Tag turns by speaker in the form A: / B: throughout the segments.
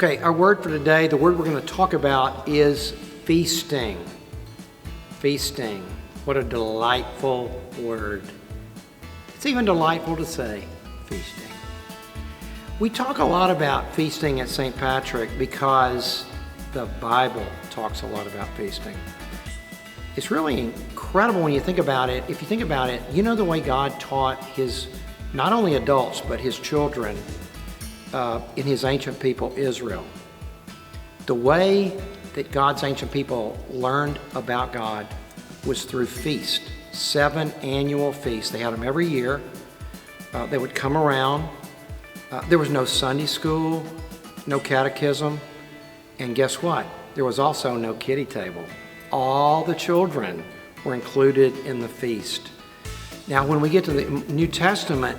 A: Okay, our word for today, the word we're going to talk about is feasting. Feasting. What a delightful word. It's even delightful to say, feasting. We talk a lot about feasting at St. Patrick because the Bible talks a lot about feasting. It's really incredible when you think about it. If you think about it, you know the way God taught his, not only adults, but his children in his ancient people, Israel. The way that God's ancient people learned about God was through feast. 7 annual feasts. They had them every year. They would come around. There was no Sunday school, no catechism, and guess what? There was also no kiddie table. All the children were included in the feast. Now, when we get to the New Testament,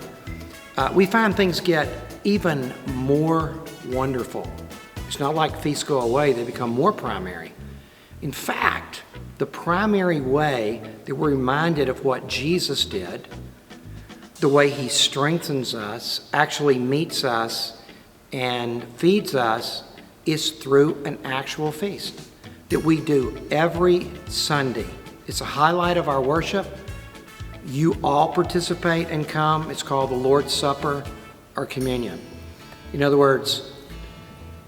A: we find things get even more wonderful. It's not like feasts go away, they become more primary. In fact, the primary way that we're reminded of what Jesus did, the way he strengthens us, actually meets us, and feeds us, is through an actual feast that we do every Sunday. It's a highlight of our worship. You all participate and come. It's called the Lord's Supper or communion. In other words,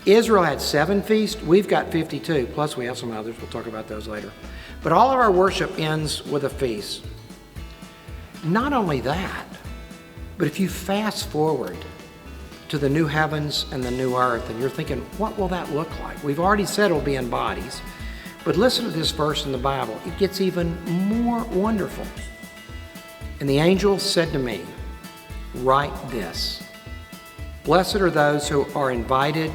A: Israel had 7 feasts. We've got 52, plus we have some others. We'll talk about those later. But all of our worship ends with a feast. Not only that, but if you fast forward to the new heavens and the new earth, and you're thinking, what will that look like? We've already said it'll be in bodies, but listen to this verse in the Bible. It gets even more wonderful. And the angel said to me, write this: blessed are those who are invited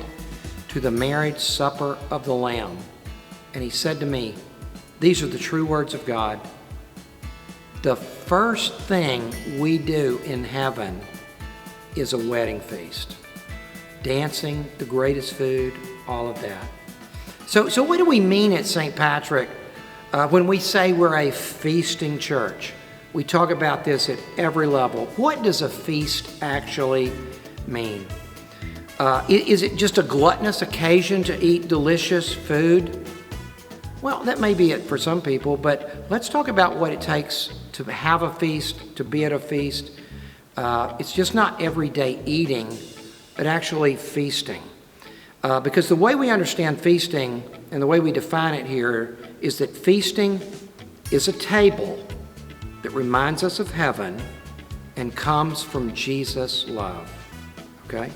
A: to the marriage supper of the Lamb. And he said to me, these are the true words of God. The first thing we do in heaven is a wedding feast. Dancing, the greatest food, all of that. So what do we mean at St. Patrick when we say we're a feasting church? We talk about this at every level. What does a feast actually mean? Is it just a gluttonous occasion to eat delicious food? Well, that may be it for some people, but let's talk about what it takes to have a feast, to be at a feast. It's just not everyday eating, but actually feasting. Because the way we understand feasting and the way we define it here is that feasting is a table that reminds us of heaven and comes from Jesus' love. Okay?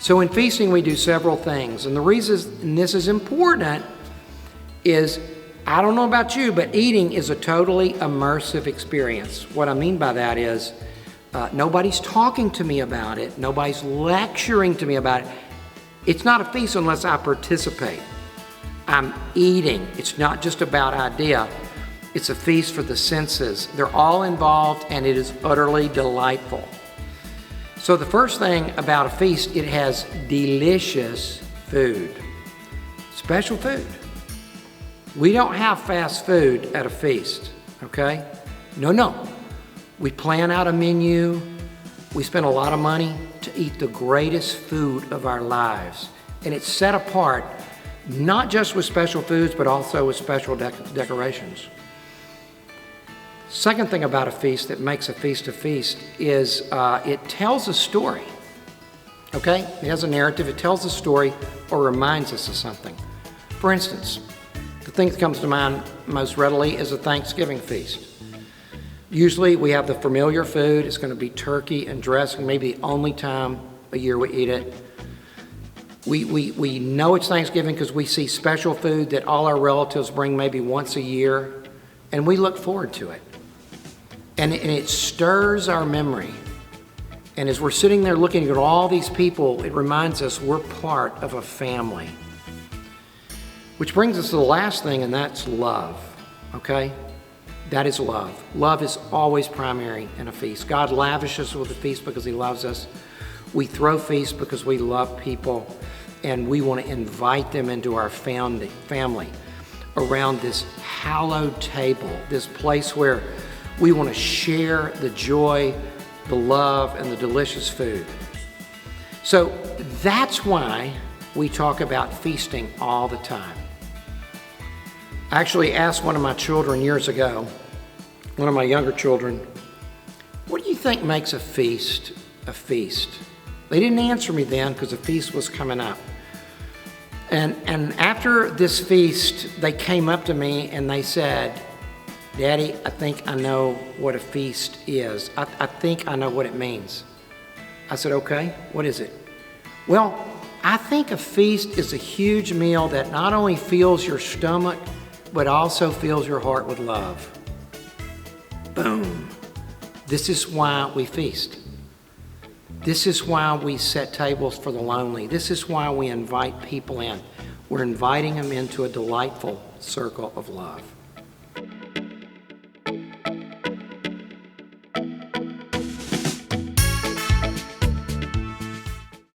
A: So in feasting we do several things, and the reason this is important is, I don't know about you, but eating is a totally immersive experience. What I mean by that is nobody's talking to me about it. Nobody's lecturing to me about it. It's not a feast unless I participate. I'm eating. It's not just about idea. It's a feast for the senses. They're all involved, and it is utterly delightful. So the first thing about a feast, it has delicious food. Special food. We don't have fast food at a feast, okay? No. We plan out a menu. We spend a lot of money to eat the greatest food of our lives. And it's set apart, not just with special foods, but also with special decorations. Second thing about a feast that makes a feast is it tells a story, okay? It has a narrative, it tells a story or reminds us of something. For instance, the thing that comes to mind most readily is a Thanksgiving feast. Usually we have the familiar food. It's going to be turkey and dressing, maybe the only time a year we eat it. We know it's Thanksgiving because we see special food that all our relatives bring maybe once a year, and we look forward to it. And it stirs our memory. And as we're sitting there looking at all these people, it reminds us we're part of a family. Which brings us to the last thing, and that's love, okay? That is love. Love is always primary in a feast. God lavishes us with a feast because he loves us. We throw feasts because we love people, and we want to invite them into our family around this hallowed table, this place where we want to share the joy, the love, and the delicious food. So that's why we talk about feasting all the time. I actually asked one of my children years ago, one of my younger children, what do you think makes a feast a feast? They didn't answer me then because the feast was coming up. And after this feast, they came up to me and they said, Daddy, I think I know what a feast is. I think I know what it means. I said, okay, what is it? Well, I think a feast is a huge meal that not only fills your stomach, but also fills your heart with love. Boom. This is why we feast. This is why we set tables for the lonely. This is why we invite people in. We're inviting them into a delightful circle of love.